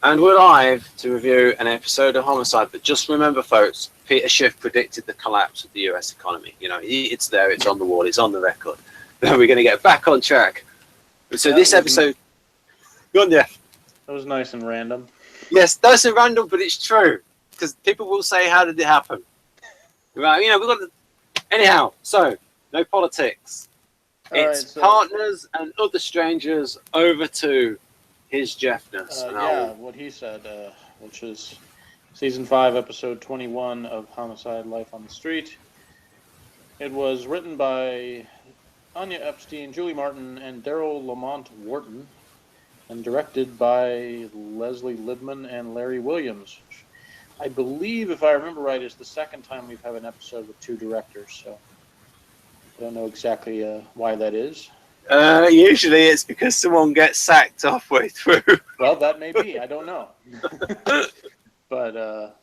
And we're live to review an episode of Homicide. But just remember, folks, Peter Schiff predicted the collapse of the US economy. You know, it's there, it's on the wall, it's on the record. We're going to get back on track. So this episode... Go on, Jeff. That was nice and random. Yes, that's a random, but it's true. Because people will say, how did it happen? Right, you know, we've got to... Anyhow, so, no politics. It's partners and other strangers over to his Jeffness. What he said, which is Season 5, Episode 21 of Homicide, Life on the Street. It was written by Anya Epstein, Julie Martin, and Daryl Lamont Wharton, and directed by Leslie Lidman and Larry Williams. I believe, if I remember right, it's the second time we've had an episode with two directors, so I don't know exactly why that is. Usually it's because someone gets sacked halfway through. Well, that may be. I don't know. But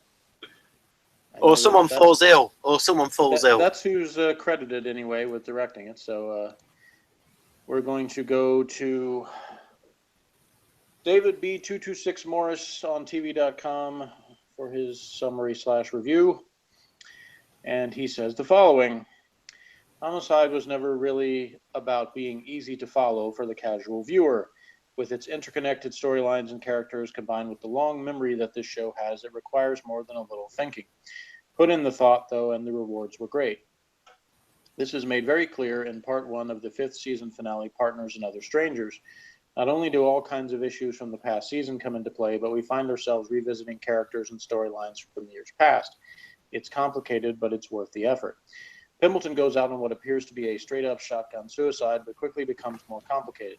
or someone falls ill. Or someone falls ill. That's who's credited anyway with directing it. So we're going to go to David B226 Morris on TV.com for his summary/review. And he says the following. Homicide was never really about being easy to follow for the casual viewer. With its interconnected storylines and characters combined with the long memory that this show has, it requires more than a little thinking. Put in the thought, though, and the rewards were great. This is made very clear in part 1 of the 5th season finale, Partners and Other Strangers. Not only do all kinds of issues from the past season come into play, but we find ourselves revisiting characters and storylines from years past. It's complicated, but it's worth the effort. Pimbleton goes out on what appears to be a straight-up shotgun suicide, but quickly becomes more complicated.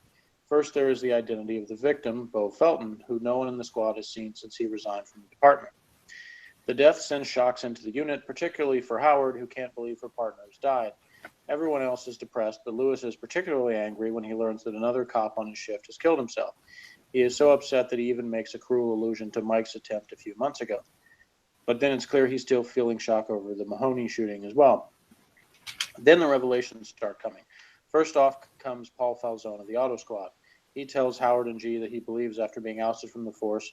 First, there is the identity of the victim, Beau Felton, who no one in the squad has seen since he resigned from the department. The death sends shocks into the unit, particularly for Howard, who can't believe her partner has died. Everyone else is depressed, but Lewis is particularly angry when he learns that another cop on his shift has killed himself. He is so upset that he even makes a cruel allusion to Mike's attempt a few months ago. But then it's clear he's still feeling shock over the Mahoney shooting as well. Then the revelations start coming. First off comes Paul Falzone of the Auto Squad. He tells Howard and G that he believes after being ousted from the force,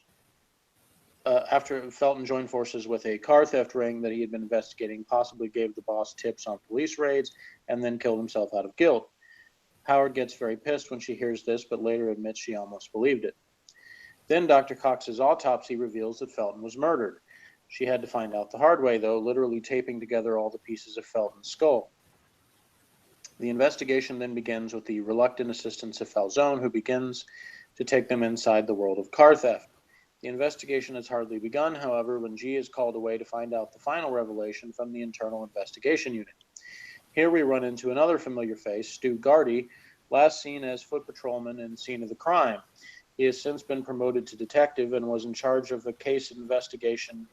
after Felton joined forces with a car theft ring that he had been investigating, possibly gave the boss tips on police raids, and then killed himself out of guilt. Howard gets very pissed when she hears this, but later admits she almost believed it. Then Dr. Cox's autopsy reveals that Felton was murdered. She had to find out the hard way, though, literally taping together all the pieces of Felton's skull. The investigation then begins with the reluctant assistance of Falzone, who begins to take them inside the world of car theft. The investigation has hardly begun, however, when G is called away to find out the final revelation from the Internal Investigation Unit. Here we run into another familiar face, Stu Gardy, last seen as foot patrolman in Scene of the Crime. He has since been promoted to detective and was in charge of the case investigating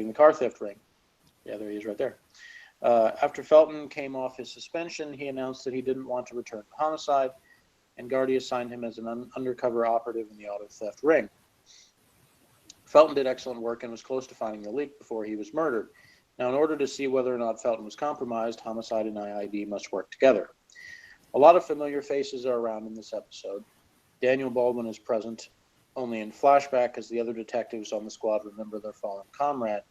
the car theft ring. Yeah, there he is right there. After Felton came off his suspension, he announced that he didn't want to return to Homicide, and Gardy assigned him as an undercover operative in the auto theft ring. Felton did excellent work and was close to finding the leak before he was murdered. Now, in order to see whether or not Felton was compromised, Homicide and IID must work together. A lot of familiar faces are around in this episode. Daniel Baldwin is present only in flashback as the other detectives on the squad remember their fallen comrade.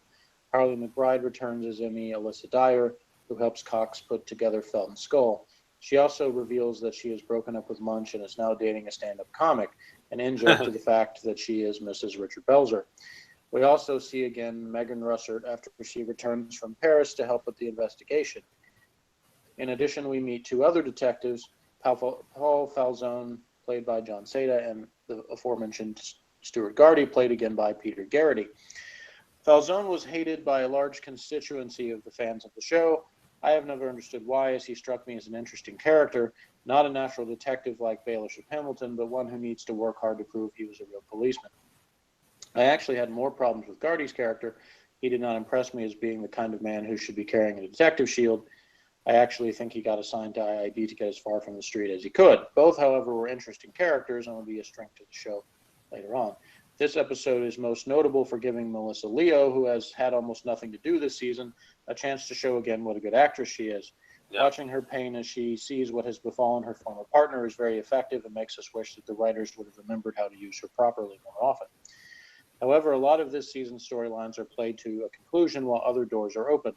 Harley McBride returns as Emmy Alyssa Dyer, who helps Cox put together Felton's skull. She also reveals that she has broken up with Munch and is now dating a stand-up comic, an in-joke to the fact that she is Mrs. Richard Belzer. We also see again Megan Russert after she returns from Paris to help with the investigation. In addition, we meet two other detectives, Paul Falzone, played by John Seda, and the aforementioned Stuart Gardy, played again by Peter Garrity. Falzone was hated by a large constituency of the fans of the show. I have never understood why, as he struck me as an interesting character, not a natural detective like Baelish or Hamilton, but one who needs to work hard to prove he was a real policeman. I actually had more problems with Gardy's character. He did not impress me as being the kind of man who should be carrying a detective shield. I actually think he got assigned to IID to get as far from the street as he could. Both, however, were interesting characters and will be a strength to the show later on. This episode is most notable for giving Melissa Leo, who has had almost nothing to do this season, a chance to show again what a good actress she is. Yeah. Watching her pain as she sees what has befallen her former partner is very effective and makes us wish that the writers would have remembered how to use her properly more often. However, a lot of this season's storylines are played to a conclusion while other doors are open.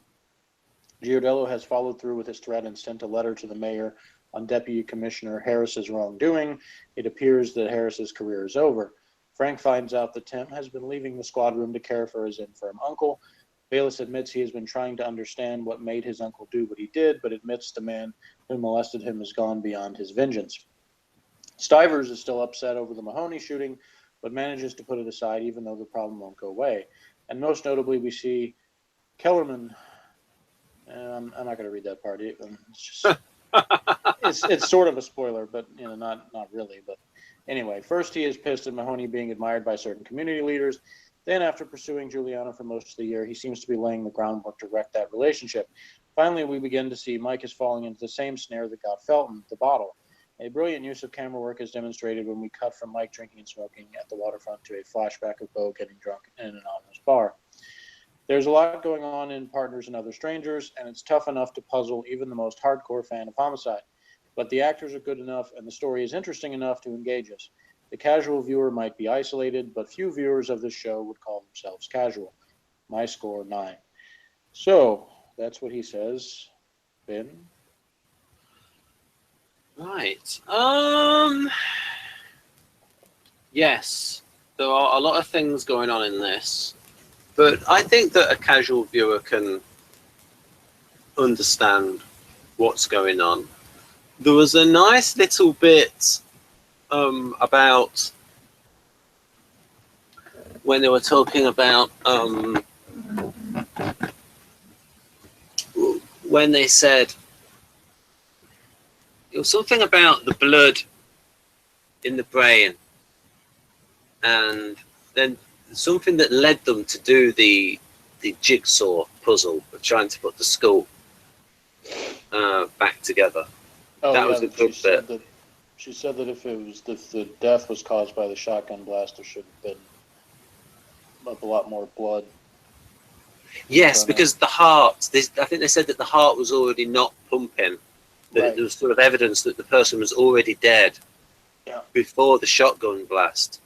Giardello has followed through with his threat and sent a letter to the mayor on Deputy Commissioner Harris's wrongdoing. It appears that Harris's career is over. Frank finds out that Tim has been leaving the squad room to care for his infirm uncle. Bayless admits he has been trying to understand what made his uncle do what he did, but admits the man who molested him has gone beyond his vengeance. Stivers is still upset over the Mahoney shooting, but manages to put it aside even though the problem won't go away. And most notably, we see Kellerman. I'm not going to read that part. It's just it's sort of a spoiler, but not really. But anyway, first he is pissed at Mahoney being admired by certain community leaders. Then, after pursuing Juliana for most of the year, he seems to be laying the groundwork to wreck that relationship. Finally, we begin to see Mike is falling into the same snare that got Felton, the bottle. A brilliant use of camera work is demonstrated when we cut from Mike drinking and smoking at the waterfront to a flashback of Bo getting drunk in an anonymous bar. There's a lot going on in Partners and Other Strangers, and it's tough enough to puzzle even the most hardcore fan of Homicide. But the actors are good enough, and the story is interesting enough to engage us. The casual viewer might be isolated, but few viewers of this show would call themselves casual. My score, 9. So, that's what he says. Ben? Right. Yes, there are a lot of things going on in this, but I think that a casual viewer can understand what's going on. There was a nice little bit about when they were talking about when they said it was something about the blood in the brain, and then something that led them to do the jigsaw puzzle of trying to put the skull back together. That was a good bit. She said that if the death was caused by the shotgun blast, there should have been a lot more blood. Yes, because the heart. I think they said that the heart was already not pumping. That there was sort of evidence that the person was already dead before the shotgun blast.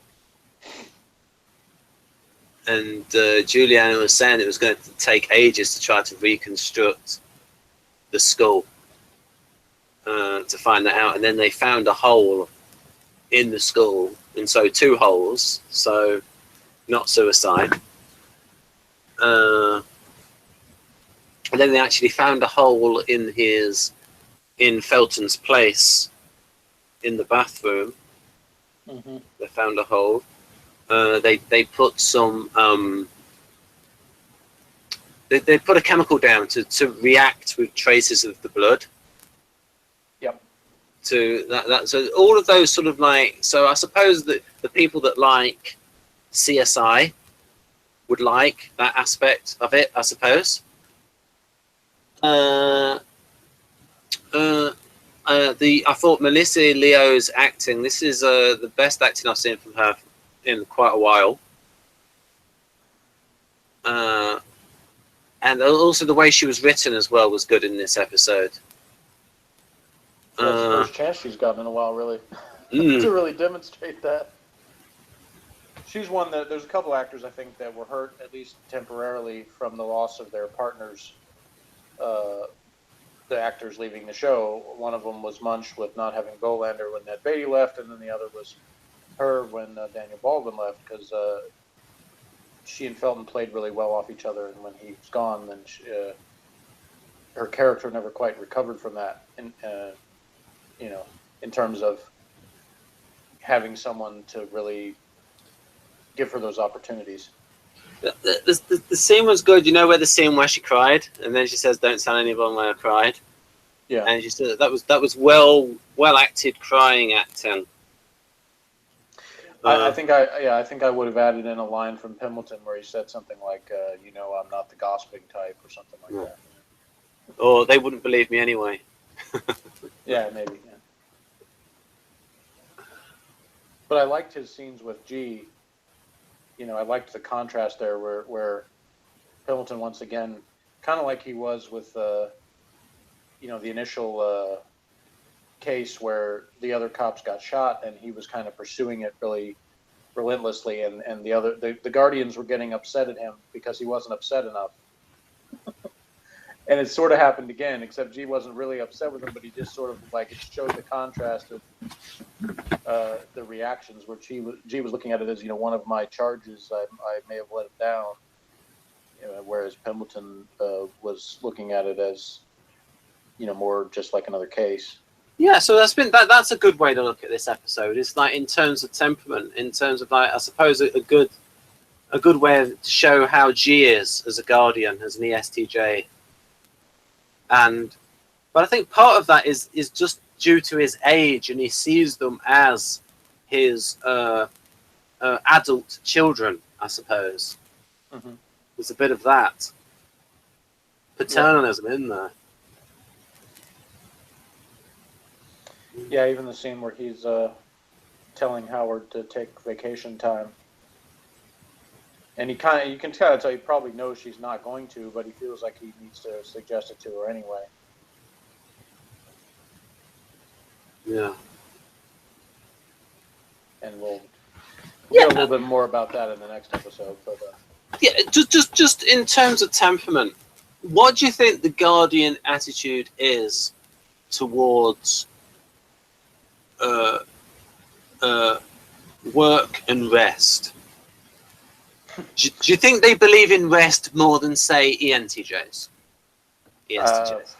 And Juliana was saying it was going to take ages to try to reconstruct the skull to find that out. And then they found a hole in the skull, and so 2 holes, so not suicide. And then they actually found a hole in Felton's place in the bathroom. Mm-hmm. They found a hole. They put some they put a chemical down to react with traces of the blood. Yep. To that so all of those sort of so I suppose that the people that like CSI would like that aspect of it, I suppose. I thought Melissa Leo's acting, this is the best acting I've seen from her in quite a while. And also the way she was written as well was good in this episode. That's the first chance she's gotten in a while, really, to really demonstrate that. She's one that there's a couple actors I think that were hurt at least temporarily from the loss of their partners. The actors leaving the show. One of them was Munch with not having Bolander when Ned Beatty left, and then the other was her when Daniel Baldwin left, because she and Felton played really well off each other, and when he was gone, then her character never quite recovered from that. And in terms of having someone to really give her those opportunities. The scene was good. You know where the scene where she cried, and then she says, "Don't tell anyone where I cried." Yeah, and she said that was well acted crying acting. I think I would have added in a line from Pemberton where he said something like, "I'm not the gossiping type" or something like that. Or they wouldn't believe me anyway. Yeah, maybe. Yeah. But I liked his scenes with G. I liked the contrast there where Pemberton once again, kind of like he was with the initial case where the other cops got shot, and he was kind of pursuing it really relentlessly, and the Guardians were getting upset at him because he wasn't upset enough. And it sort of happened again, except G wasn't really upset with him, but he just sort of like, it showed the contrast of the reactions, where G was looking at it as, one of my charges, I may have let him down, whereas Pendleton was looking at it as, more just like another case. Yeah, so that's a good way to look at this episode. It's like, in terms of temperament, in terms of, like, I suppose a good way to show how G is as a Guardian, as an ESTJ. But I think part of that is just due to his age, and he sees them as his adult children, I suppose. Mm-hmm. There's a bit of that paternalism in there. Yeah, even the scene where he's telling Howard to take vacation time. And you can kind of tell he probably knows she's not going to, but he feels like he needs to suggest it to her anyway. Yeah. And we'll get a little bit more about that in the next episode. But yeah, just in terms of temperament, what do you think the Guardian attitude is towards work and rest? Do you think they believe in rest more than, say, ENTJs? ESTJs?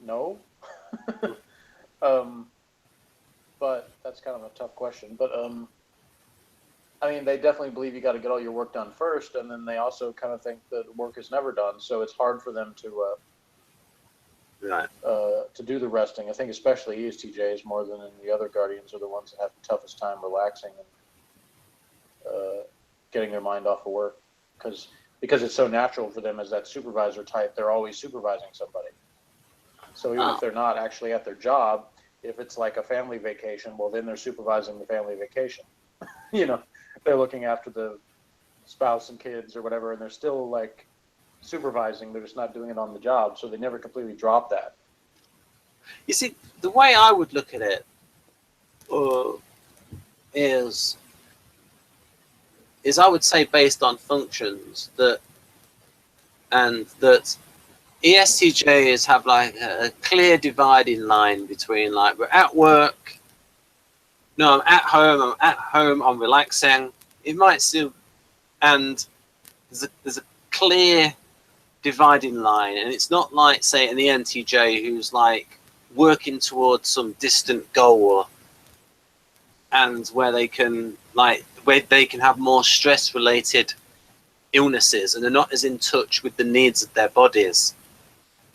No. But that's kind of a tough question. But I mean, they definitely believe you got to get all your work done first, and then they also kind of think that work is never done. So it's hard for them to do the resting. I think especially ESTJs more than the other Guardians are the ones that have the toughest time relaxing and getting their mind off of work, because it's so natural for them as that supervisor type. They're always supervising somebody. So even if they're not actually at their job, if it's like a family vacation, well, then they're supervising the family vacation. They're looking after the spouse and kids or whatever, and they're still like supervising. They're just not doing it on the job, so they never completely drop that. You see, the way I would look at it is I would say, based on functions, that ESTJs have like a clear dividing line between, like, we're at work, no, I'm at home, I'm relaxing. It might still, and there's a clear dividing line, and it's not like, say, an ENTJ who's like working towards some distant goal, and where they can have more stress related illnesses, and they're not as in touch with the needs of their bodies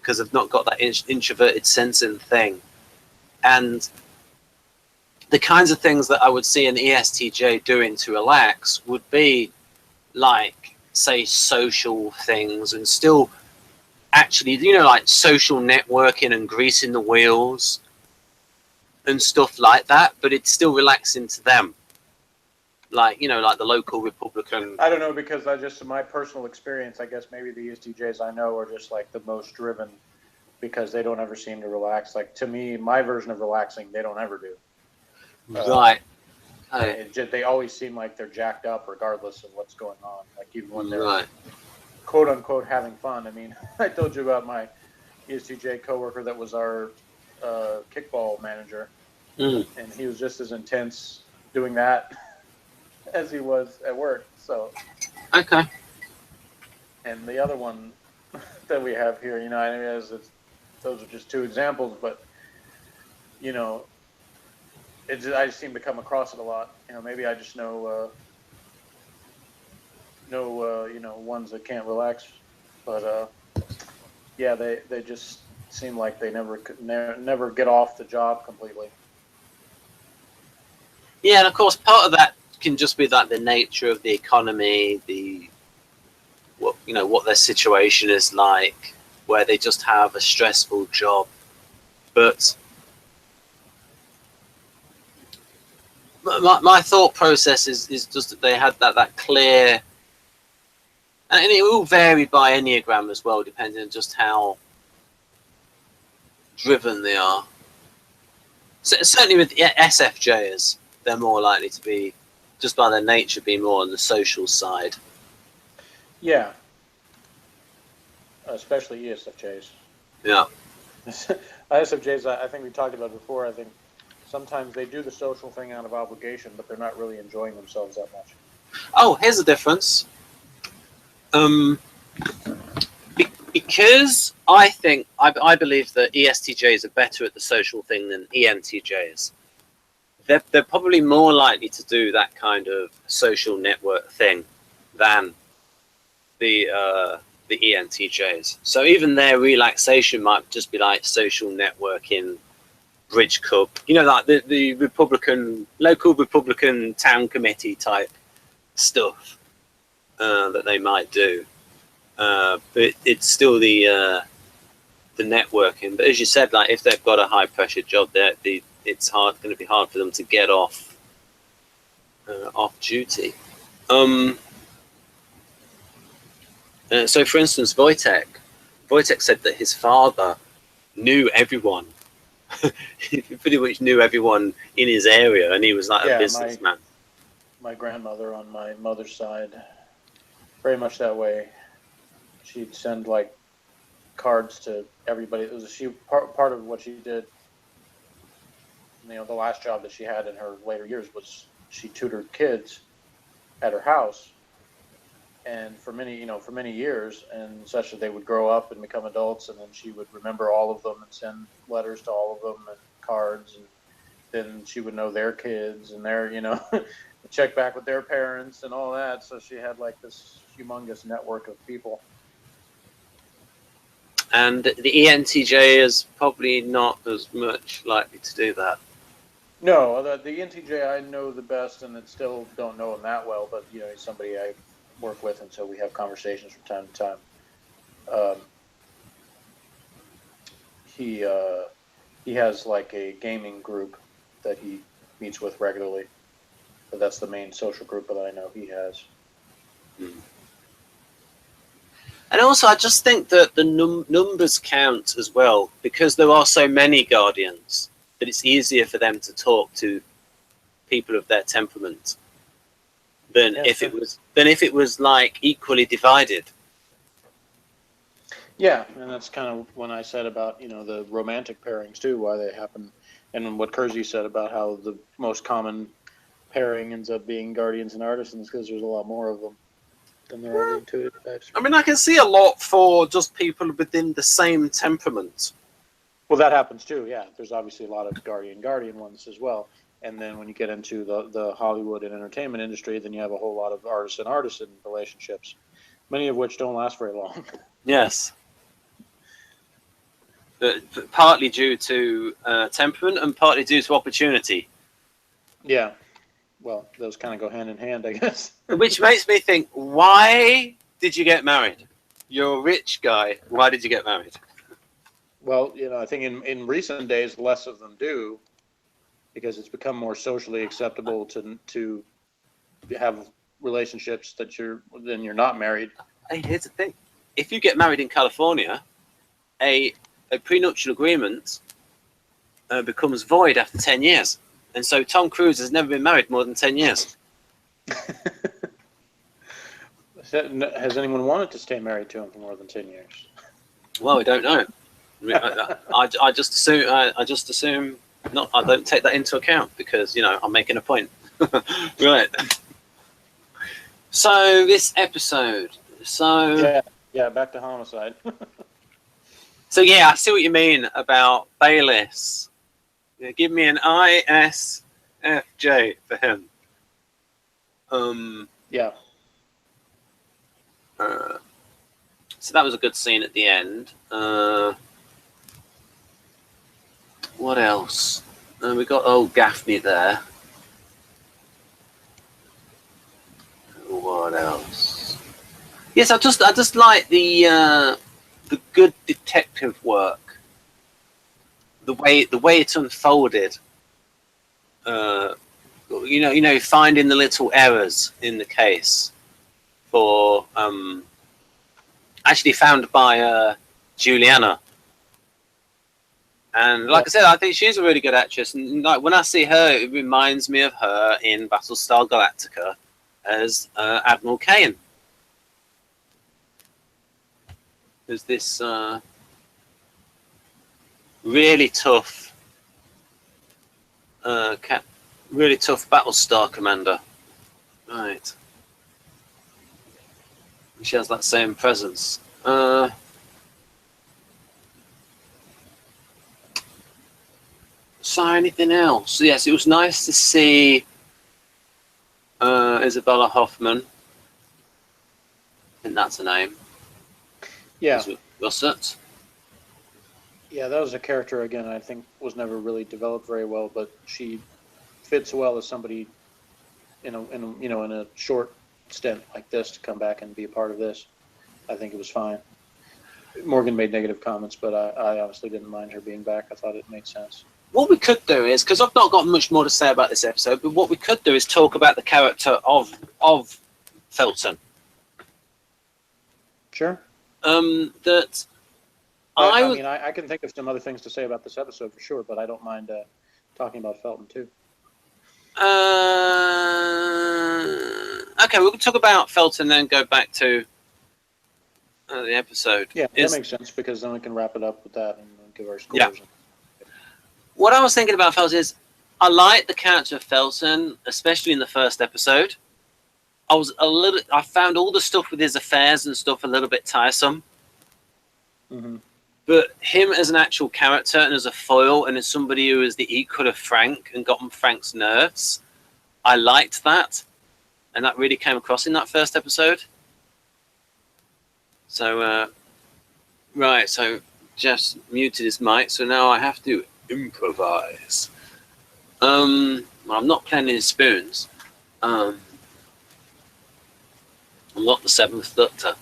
because they've not got that introverted sensing thing. And the kinds of things that I would see an ESTJ doing to relax would be like, say, social things, and still actually, like social networking and greasing the wheels and stuff like that, but it's still relaxing to them. Like, like the local Republican. I don't know, because my personal experience, I guess maybe the ESTJs I know are just like the most driven, because they don't ever seem to relax. Like, to me, my version of relaxing, they don't ever do. Right. They always seem like they're jacked up regardless of what's going on. Like, even when they're quote unquote having fun. I mean, I told you about my ESTJ coworker that was our kickball manager, and he was just as intense doing that as he was at work. So okay. And the other one that we have here, those are just two examples, but I just seem to come across it a lot. Maybe I just know ones that can't relax, but yeah, they just seem like they never get off the job completely. Yeah, and of course, part of that can just be like the nature of the economy, what their situation is like, where they just have a stressful job. But my thought process is just that they had that clear, and it will vary by Enneagram as well, depending on just how driven they are. So certainly with SFJs, they're more likely to be just by their nature being more on the social side. Yeah. Especially ESFJs. Yeah. ISFJs, I think we talked about before. I think sometimes they do the social thing out of obligation, but they're not really enjoying themselves that much. Oh, here's the difference. Because I believe that ESTJs are better at the social thing than ENTJs. They're probably more likely to do that kind of social network thing than the ENTJs. So even their relaxation might just be like social networking, bridge club, like the local Republican town committee type stuff that they might do. But it's still the networking. But as you said, like if they've got a high pressure job, it's going to be hard for them to get off duty. So, for instance, Wojtek said that his father knew everyone. He pretty much knew everyone in his area, and he was like a businessman. My grandmother on my mother's side, very much that way. She'd send like cards to everybody. It was part of what she did. The last job that she had in her later years was she tutored kids at her house, and for many years, and such that they would grow up and become adults, and then she would remember all of them and send letters to all of them and cards, and then she would know their kids and their check back with their parents and all that. So she had like this humongous network of people. And the ENTJ is probably not as much likely to do that. No, the ENTJ I know the best, and still don't know him that well, but he's somebody I work with, and so we have conversations from time to time. He has like a gaming group that he meets with regularly, but that's the main social group that I know he has. And also, I just think that the numbers count as well, because there are so many guardians that it's easier for them to talk to people of their temperament than if it was like equally divided. Yeah, and that's kind of when I said about the romantic pairings too, why they happen, and what Kersey said about how the most common pairing ends up being guardians and artisans, because there's a lot more of them than there are the intuitive types. I mean, I can see a lot for just people within the same temperament. Well, that happens too. Yeah, there's obviously a lot of guardian ones as well. And then when you get into the Hollywood and entertainment industry, then you have a whole lot of artisan relationships, many of which don't last very long. Yes. Partly due to temperament and partly due to opportunity. Yeah. Well, those kind of go hand in hand, I guess. Which makes me think, why did you get married? You're a rich guy. Why did you get married? Well, I think in recent days, less of them do, because it's become more socially acceptable to have relationships that you're not married. Hey, here's the thing. If you get married in California, a prenuptial agreement becomes void after 10 years. And so Tom Cruise has never been married more than 10 years. Has anyone wanted to stay married to him for more than 10 years? Well, I don't know. I just assume not. I don't take that into account because I'm making a point. Right. So this episode. Yeah. Back to homicide. So yeah, I see what you mean about Bayliss. Yeah, give me an ISFJ for him. Yeah. So that was a good scene at the end. What else? We got old Gaffney there. What else? Yes, I just like the good detective work. The way it unfolded. Finding the little errors in the case for actually found by Juliana. And like I said, I think she's a really good actress. And like when I see her, it reminds me of her in Battlestar Galactica as Admiral Kane. Who's this really tough, really tough Battlestar commander. Right. She has that same presence. So anything else? Yes, it was nice to see Isabella Hoffman. I think that's her name. Yeah. Was it? Yeah, that was a character, again, I think was never really developed very well, but she fits well as somebody in a short stint like this to come back and be a part of this. I think it was fine. Morgan made negative comments, but I honestly didn't mind her being back. I thought it made sense. What we could do is, because I've not got much more to say about this episode, but what we could do is talk about the character of Felton. Sure. That I mean, I can think of some other things to say about this episode for sure, but I don't mind talking about Felton too. Okay, we can talk about Felton and then go back to the episode. Yeah, that makes sense, because then we can wrap it up with that and give our scores. Yeah. What I was thinking about Felton is, I like the character of Felton, especially in the first episode. I found all the stuff with his affairs and stuff a little bit tiresome. Mm-hmm. But him as an actual character and as a foil and as somebody who is the equal of Frank and got on Frank's nerves, I liked that. And that really came across in that first episode. So, right, so Jeff's muted his mic, so now I have to improvise. Well, I'm not playing any spoons. I'm not the seventh Doctor.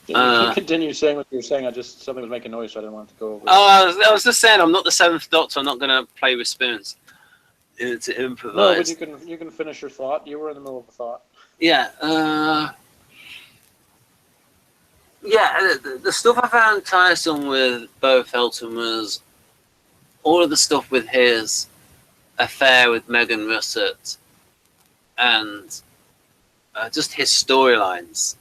You can continue saying what you were saying. Something was making noise, so I didn't want it to go over. Oh, I was just saying, I'm not the seventh Doctor. I'm not going to play with spoons to improvise. No, but you can finish your thought. You were in the middle of a thought. Yeah. The stuff I found tiresome with Bo Felton was all of the stuff with his affair with Megan Russett and just his storylines.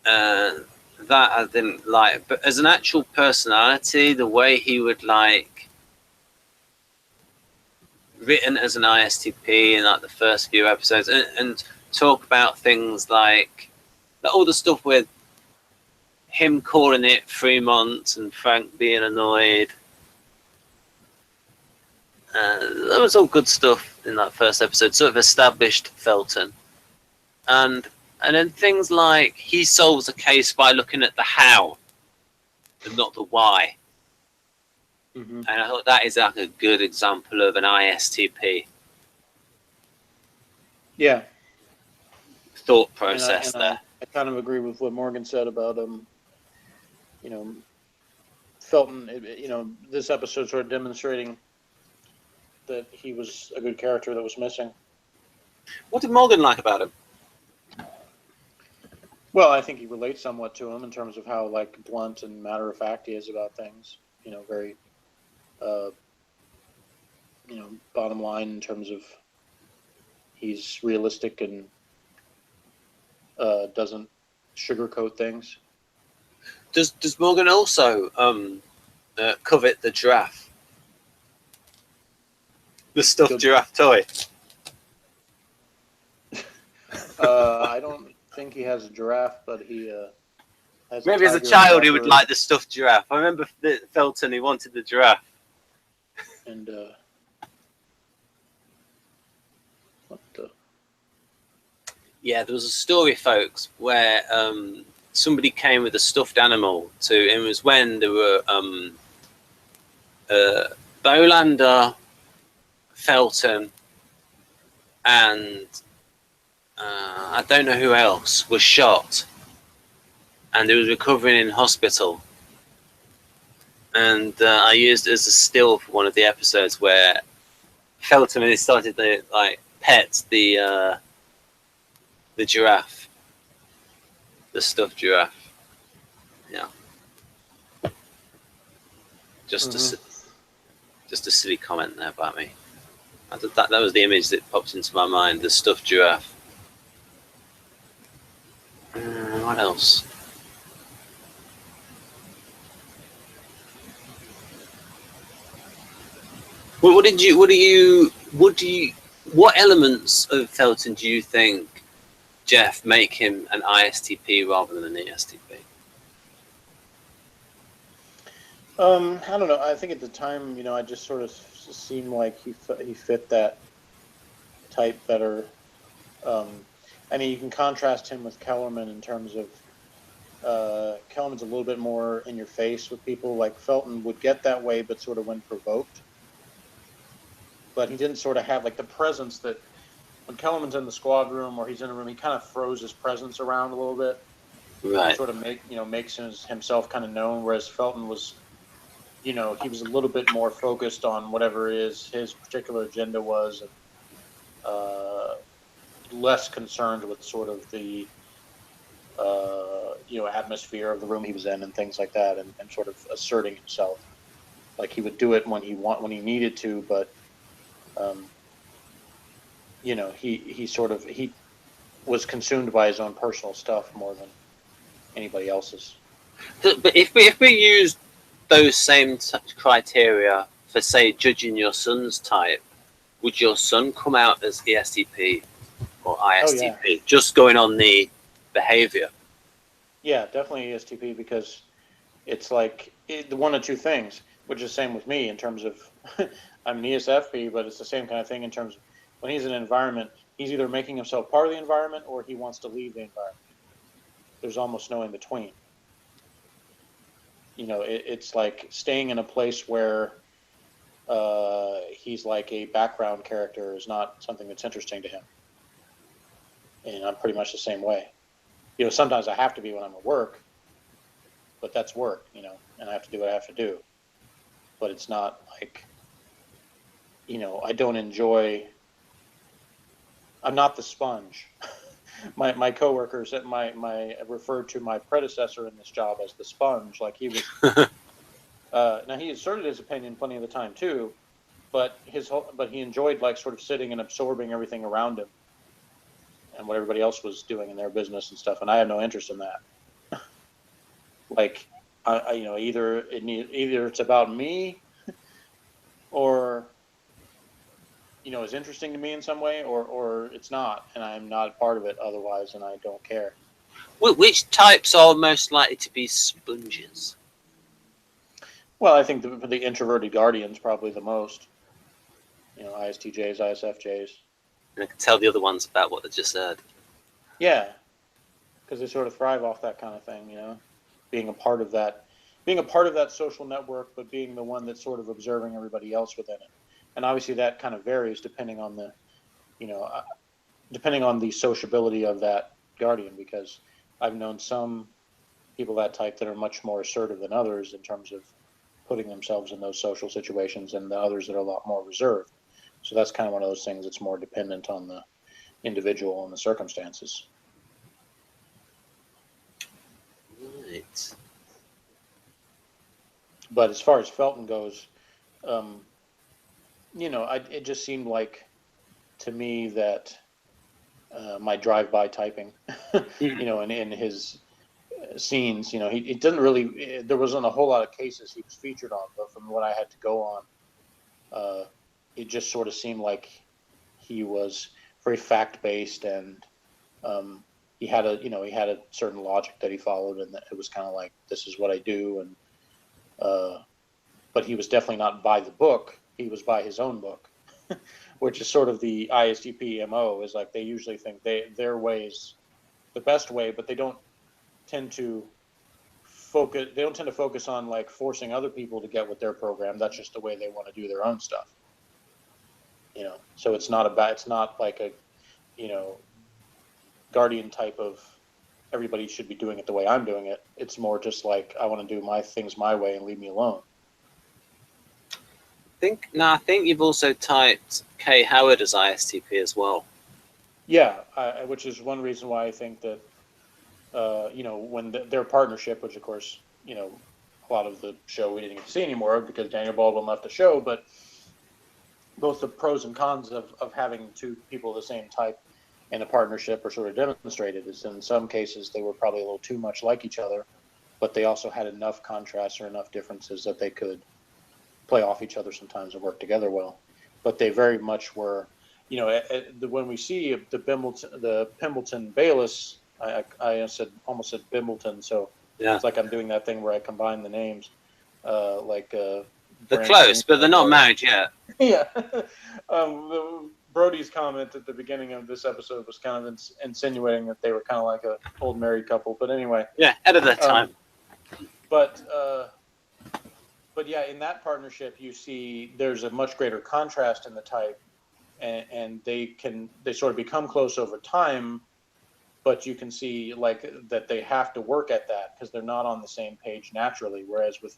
That I didn't like. But as an actual personality, the way he would written as an ISTP in like the first few episodes and talk about things like all the stuff with him calling it Fremont and Frank being annoyed. That was all good stuff in that first episode, sort of established Felton. And then things like he solves a case by looking at the how and not the why. Mm-hmm. And I thought that is like a good example of an ISTP. Yeah. Thought process there. I kind of agree with what Morgan said about Felton. This episode sort of demonstrating that he was a good character that was missing. What did Morgan like about him? Well, I think he relates somewhat to him in terms of how blunt and matter of fact he is about things. Very, bottom line in terms of he's realistic and doesn't sugarcoat things. Does Morgan also covet the giraffe? The stuffed giraffe toy? I don't think he has a giraffe, but he has maybe as a child he would like the stuffed giraffe. I remember Felton, he wanted the giraffe. And what the? Yeah, there was a story, folks, where somebody came with a stuffed animal it was when there were Bolander, Felton, and I don't know who else was shot, and he was recovering in hospital. And I used it as a still for one of the episodes where Felton really started to pet the giraffe, the stuffed giraffe. Yeah. Just a silly comment there about me. That was the image that popped into my mind. The stuffed giraffe. What else? What elements of Felton do you think, Jeff, make him an ISTP rather than an ESTP? I don't know. I think at the time, I just sort of seemed like he fit that type better. I mean, you can contrast him with Kellerman in terms of Kellerman's a little bit more in your face with people. Like Felton would get that way, but sort of when provoked. But he didn't sort of have like the presence that when Kellerman's in the squad room or he's in a room, he kind of throws his presence around a little bit. Right. Sort of makes himself kind of known. Whereas Felton was, he was a little bit more focused on whatever his particular agenda was, and less concerned with sort of the atmosphere of the room he was in and things like that, and sort of asserting himself. Like he would do it when he needed to, but he was consumed by his own personal stuff more than anybody else's. But if we use those same criteria for, say, judging your son's type, would your son come out as ESTP or ISTP? Oh, yeah. Just going on the behavior. Yeah, definitely ESTP, because it's like one of two things, which is the same with me in terms of I'm an ESFP, but it's the same kind of thing in terms of when he's in an environment, he's either making himself part of the environment or he wants to leave the environment. There's almost no in between. It's like staying in a place where he's like a background character is not something that's interesting to him. And I'm pretty much the same way. Sometimes I have to be when I'm at work, but that's work, and I have to do what I have to do. But it's not like, I don't enjoy, I'm not the sponge. my coworkers at my referred to my predecessor in this job as the sponge. Like he was, now he asserted his opinion plenty of the time too, but he enjoyed like sort of sitting and absorbing everything around him and what everybody else was doing in their business and stuff. And I had no interest in that. Like, either it's about me or, is interesting to me in some way, or it's not, and I'm not part of it otherwise, and I don't care. Which types are most likely to be sponges? Well, I think the introverted guardians probably the most. ISTJs, ISFJs. And I can tell the other ones about what they just said. Yeah, because they sort of thrive off that kind of thing, being a part of that social network, but being the one that's sort of observing everybody else within it. And obviously that kind of varies depending on the, depending on the sociability of that guardian, because I've known some people that type that are much more assertive than others in terms of putting themselves in those social situations, and the others that are a lot more reserved. So that's kind of one of those things that's more dependent on the individual and the circumstances. Right. But as far as Felton goes, it just seemed like to me that my drive-by typing, and in his scenes, he didn't really, there wasn't a whole lot of cases he was featured on, but from what I had to go on, it just sort of seemed like he was very fact-based, and he had a certain logic that he followed, and that it was kind of like, this is what I do, and but he was definitely not by the book. He was by his own book, which is sort of the ISTP MO, is like they usually think their way is the best way, but they don't tend to focus on like forcing other people to get with their program. That's just the way they want to do their own stuff. So it's not like a, guardian type of everybody should be doing it the way I'm doing it. It's more just like, I want to do my things my way and leave me alone. I think you've also typed Kay Howard as ISTP as well. Yeah, which is one reason why I think that, when their partnership, which of course, a lot of the show we didn't get to see anymore because Daniel Baldwin left the show, but both the pros and cons of having two people of the same type in a partnership are sort of demonstrated. Is in some cases they were probably a little too much like each other, but they also had enough contrasts or enough differences that they could play off each other sometimes and work together well. But they very much were, you know, when we see the Pembleton Bayless, I almost said Bimbleton, so it's like I'm doing that thing where I combine the names, they're close, but they're not married yet. Yeah. Brody's comment at the beginning of this episode was kind of insinuating that they were kind of like a old married couple. But anyway. Yeah, ahead of their time. But yeah, in that partnership, you see there's a much greater contrast in the type, and they sort of become close over time. But you can see like that they have to work at that because they're not on the same page naturally. Whereas with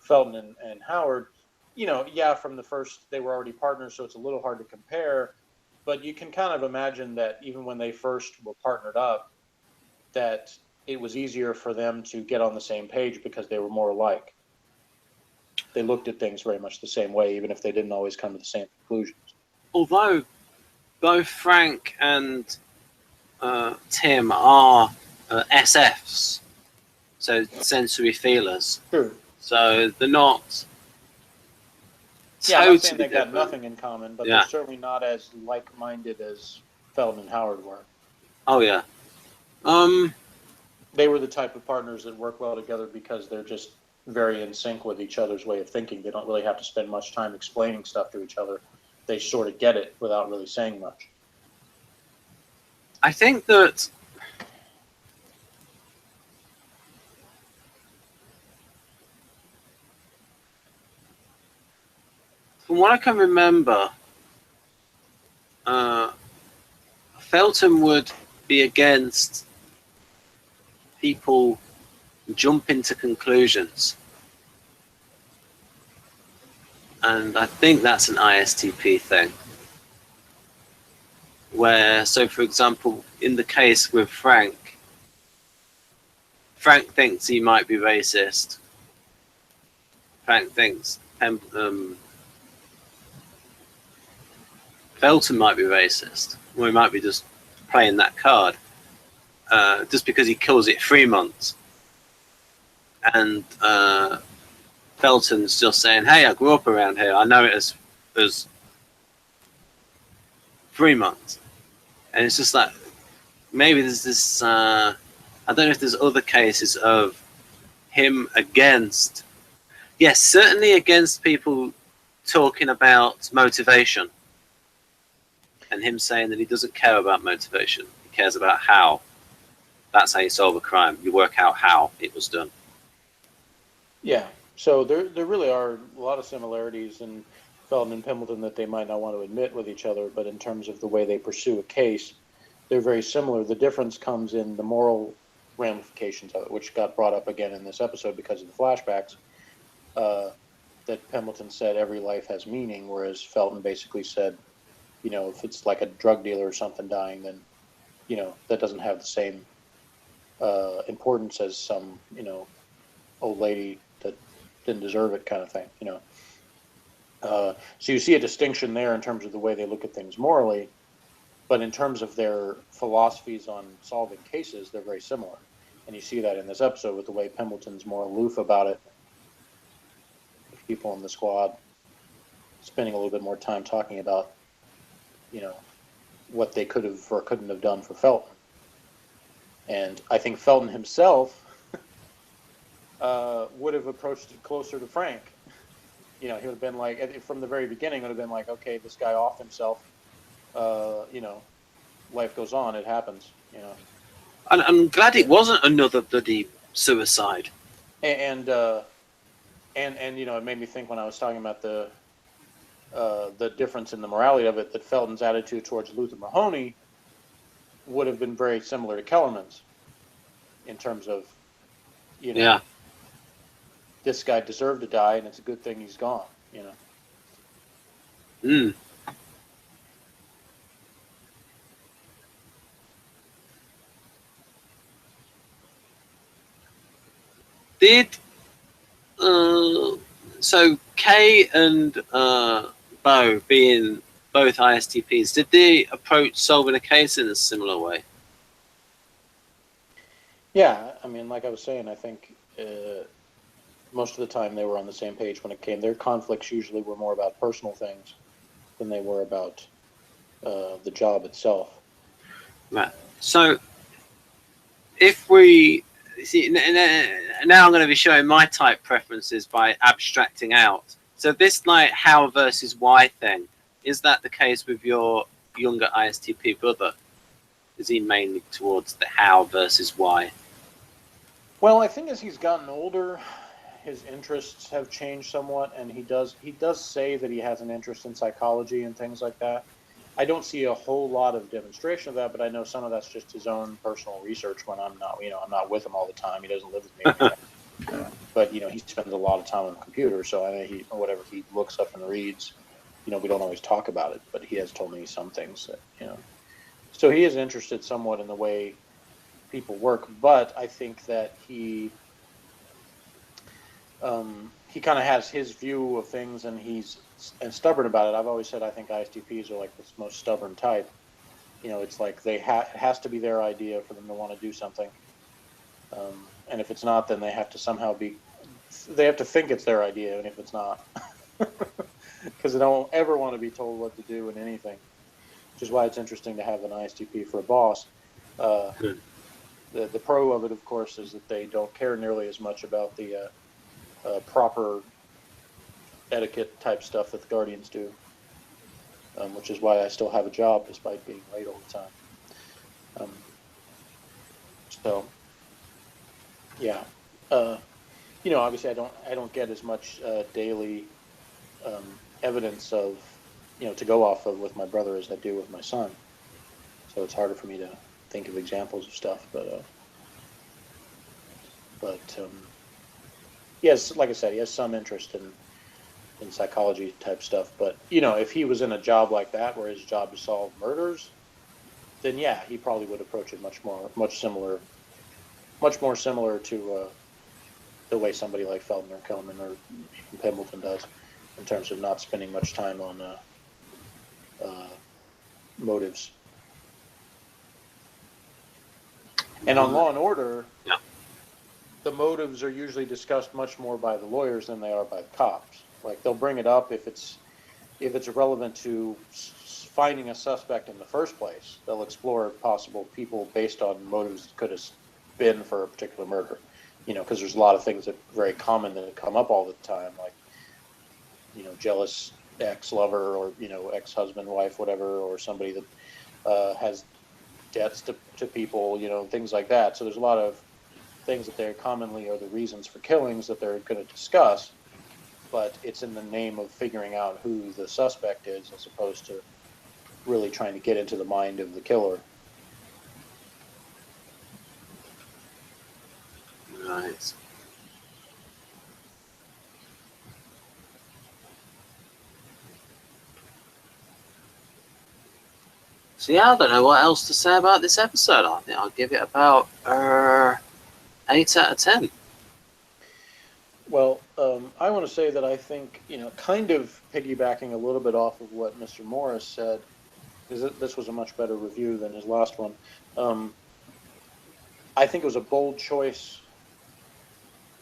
Felton and Howard, you know, yeah, from the first they were already partners, so it's a little hard to compare. But you can kind of imagine that even when they first were partnered up, that it was easier for them to get on the same page because they were more alike. They looked at things very much the same way, even if they didn't always come to the same conclusions. Although both Frank and Tim are SFs, so sensory feelers. True. So they're not. Yeah, I'm not saying they got nothing in common, but they're certainly not as like-minded as Felton and Howard were. Oh yeah. They were the type of partners that work well together because they're just very in sync with each other's way of thinking. They don't really have to spend much time explaining stuff to each other. They sort of get it without really saying much. I think that from what I can remember, Felton would be against people jumping to conclusions. And I think that's an ISTP thing. Where, so for example, in the case with Frank thinks he might be racist. Frank thinks Felton might be racist, or he might be just playing that card, just because he calls it Fremont. And Felton's just saying, "Hey, I grew up around here. I know it as Fremont." And it's just like maybe there's this. I don't know if there's other cases of him against. Yes, certainly against people talking about motivation. And him saying that he doesn't care about motivation. He cares about how. That's how you solve a crime. You work out how it was done. Yeah. So there really are a lot of similarities in Felton and Pembleton that they might not want to admit with each other, but in terms of the way they pursue a case, they're very similar. The difference comes in the moral ramifications of it, which got brought up again in this episode because of the flashbacks. That Pembleton said every life has meaning, whereas Felton basically said, you know, if it's like a drug dealer or something dying, then, you know, that doesn't have the same importance as some, you know, old lady that didn't deserve it kind of thing, you know. So you see a distinction there in terms of the way they look at things morally, but in terms of their philosophies on solving cases, they're very similar. And you see that in this episode with the way Pembleton's more aloof about it. People in the squad spending a little bit more time talking about, you know, what they could have or couldn't have done for Felton. And I think Felton himself would have approached it closer to Frank. You know, he would have been like, from the very beginning, would have been like, okay, this guy off himself, you know, life goes on, it happens, you know. And I'm glad it wasn't another bloody suicide. And you know, it made me think when I was talking about the difference in the morality of it, that Felton's attitude towards Luther Mahoney would have been very similar to Kellerman's in terms of, you know, this guy deserved to die, and it's a good thing he's gone, you know. Mm. So Kay and Bo, being both ISTPs, did they approach solving a case in a similar way? Yeah, I mean, like I was saying, I think most of the time they were on the same page when it came. Their conflicts usually were more about personal things than they were about the job itself. Right. So if we see now, I'm going to be showing my type preferences by abstracting out. So this like how versus why thing, is that the case with your younger ISTP brother? Is he mainly towards the how versus why? Well, I think as he's gotten older, his interests have changed somewhat, and he does say that he has an interest in psychology and things like that. I don't see a whole lot of demonstration of that, but I know some of that's just his own personal research when I'm not, I'm not with him all the time. He doesn't live with me or anything. But, he spends a lot of time on the computer, so I mean, whatever he looks up and reads, we don't always talk about it, but he has told me some things that, so he is interested somewhat in the way people work, but I think that he kind of has his view of things, and he's stubborn about it. I've always said I think ISTPs are like the most stubborn type. It's like it has to be their idea for them to want to do something, and if it's not, then they have to they have to think it's their idea, and if it's not, because they don't ever want to be told what to do in anything, which is why it's interesting to have an ISTP for a boss. The pro of it, of course, is that they don't care nearly as much about the proper etiquette type stuff that the Guardians do, which is why I still have a job despite being late all the time. So, yeah, obviously I don't get as much daily evidence of, to go off of with my brother as I do with my son. So it's harder for me to think of examples of stuff, but yes, like I said, he has some interest in psychology type stuff. But if he was in a job like that where his job is solve murders, then yeah, he probably would approach it much more similar to the way somebody like Feldman or Kelman or even Pendleton does, in terms of not spending much time on motives. And on Law and Order, yeah, the motives are usually discussed much more by the lawyers than they are by the cops. Like, they'll bring it up if it's relevant to finding a suspect in the first place. They'll explore possible people based on motives that could have been for a particular murder. Because there's a lot of things that are very common that come up all the time, like jealous ex-lover or ex-husband, wife, whatever, or somebody that has debts to people, things like that. So there's a lot of things that they commonly are the reasons for killings that they're going to discuss, but it's in the name of figuring out who the suspect is as opposed to really trying to get into the mind of the killer. right. So yeah, I don't know what else to say about this episode. I think I'll give it about 8 out of 10. Well, I want to say that I think, kind of piggybacking a little bit off of what Mr. Morris said, because this was a much better review than his last one. I think it was a bold choice,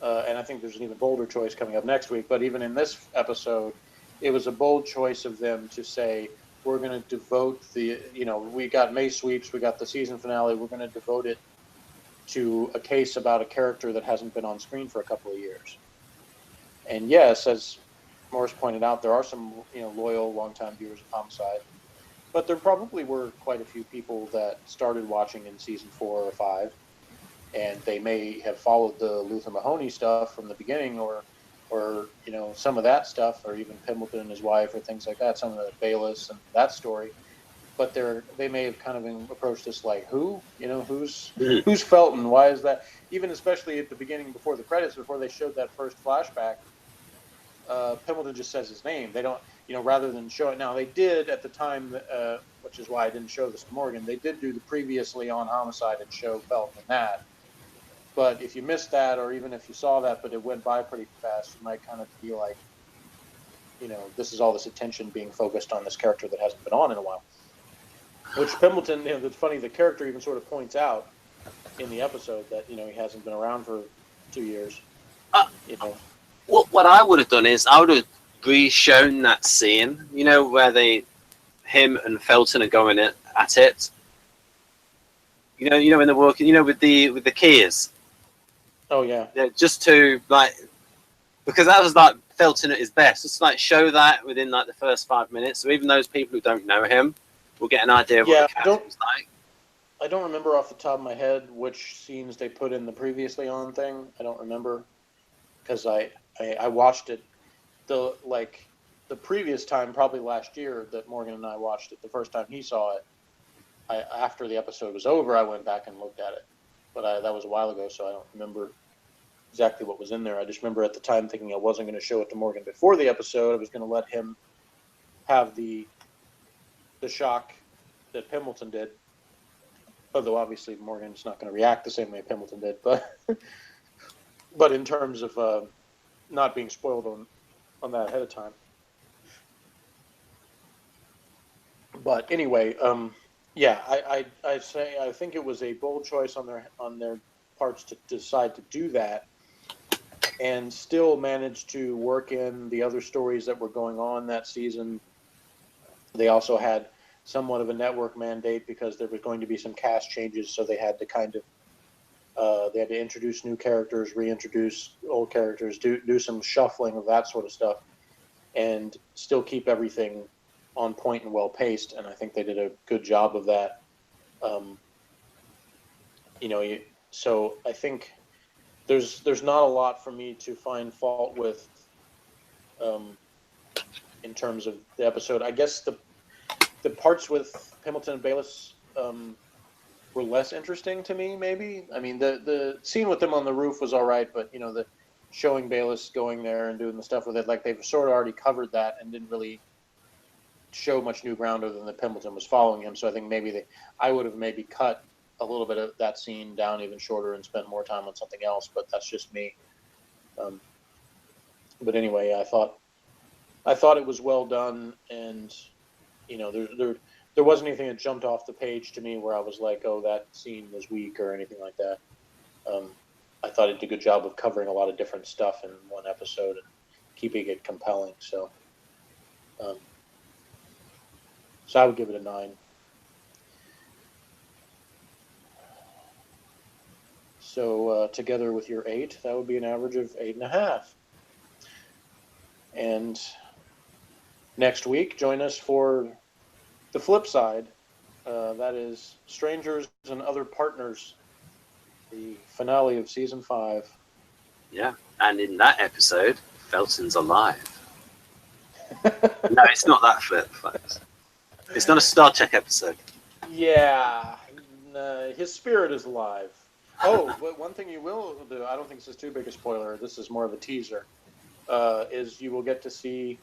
and I think there's an even bolder choice coming up next week. But even in this episode, it was a bold choice of them to say, we're going to devote we got May sweeps, we got the season finale, we're going to devote it to a case about a character that hasn't been on screen for a couple of years. And yes, as Morris pointed out, there are some loyal, longtime viewers of Homicide, but there probably were quite a few people that started watching in season 4 or 5, and they may have followed the Luther Mahoney stuff from the beginning, or some of that stuff, or even Pendleton and his wife, or things like that, some of the Bayless and that story. But they may have kind of approached this like, who's Felton? Why is that? Even especially at the beginning, before the credits, before they showed that first flashback, Pendleton just says his name. They don't, rather than show it. Now, they did at the time, which is why I didn't show this to Morgan, they did do the previously on Homicide and show Felton in that. But if you missed that, or even if you saw that, but it went by pretty fast, you might kind of be like, this is all this attention being focused on this character that hasn't been on in a while. Which Pimbleton, it's funny, the character even sort of points out in the episode that, he hasn't been around for 2 years. What I would have done is I would have re-shown that scene, where him and Felton are going at it. When they're working, with the keys. Oh yeah. Just to because that was Felton at his best. Just show that within the first 5 minutes. So even those people who don't know him will get an idea of what the character's like. I don't remember off the top of my head which scenes they put in the previously on thing. I don't remember because I watched it the previous time, probably last year, that Morgan and I watched it. The first time he saw it, after the episode was over, I went back and looked at it. But that was a while ago, so I don't remember exactly what was in there. I just remember at the time thinking I wasn't going to show it to Morgan before the episode. I was going to let him have the shock that Pimbleton did. Although obviously Morgan's not going to react the same way Pimbleton did, but in terms of not being spoiled on that ahead of time. But anyway, I think it was a bold choice on their parts to decide to do that, and still manage to work in the other stories that were going on that season. They also had somewhat of a network mandate because there was going to be some cast changes, so they had to introduce new characters, reintroduce old characters, do some shuffling of that sort of stuff, and still keep everything on point and well paced. And I think they did a good job of that. So I think there's not a lot for me to find fault with in terms of the episode. I guess the parts with Pimbleton and Bayless were less interesting to me, maybe. I mean, the scene with them on the roof was all right, but, the showing Bayless going there and doing the stuff with it, they've sort of already covered that and didn't really show much new ground other than that Pimbleton was following him. So I think I would have maybe cut a little bit of that scene down even shorter and spent more time on something else, but that's just me. But anyway, I thought it was well done, and there wasn't anything that jumped off the page to me where I was like, oh, that scene was weak or anything like that. I thought it did a good job of covering a lot of different stuff in one episode and keeping it compelling. So I would give it a 9. So together with your 8, that would be an average of 8.5. And next week, join us for the flip side. That is Strangers and Other Partners, the finale of season 5. Yeah, and in that episode, Felton's alive. No, it's not that flip, folks. It's not a Star Trek episode. Yeah, his spirit is alive. Oh, but one thing you will do, I don't think this is too big a spoiler, this is more of a teaser, is you will get to see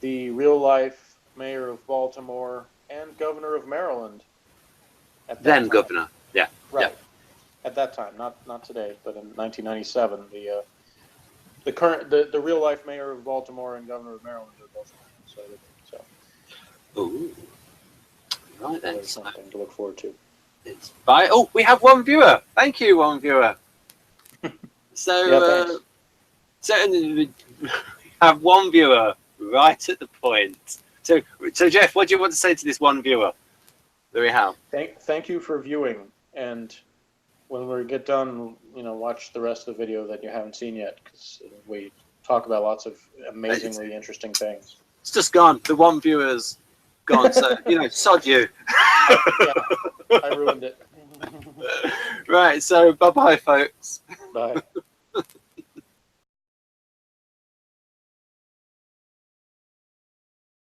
the real-life mayor of Baltimore and governor of Maryland. Then governor, yeah. Right. Yeah. At that time, not today, but in 1997, the real-life mayor of Baltimore and governor of Maryland are both around. So. Ooh. Right then. There's something to look forward to. It's bye. Oh, we have one viewer. Thank you, one viewer. So, so we have one viewer right at the point. So Jeff, what do you want to say to this one viewer that we have? Thank you for viewing, and when we get done, watch the rest of the video that you haven't seen yet, because we talk about lots of amazingly interesting things. It's just gone. The one viewer's gone. So sod you. Yeah, I ruined it. Right. So bye bye, folks. Bye.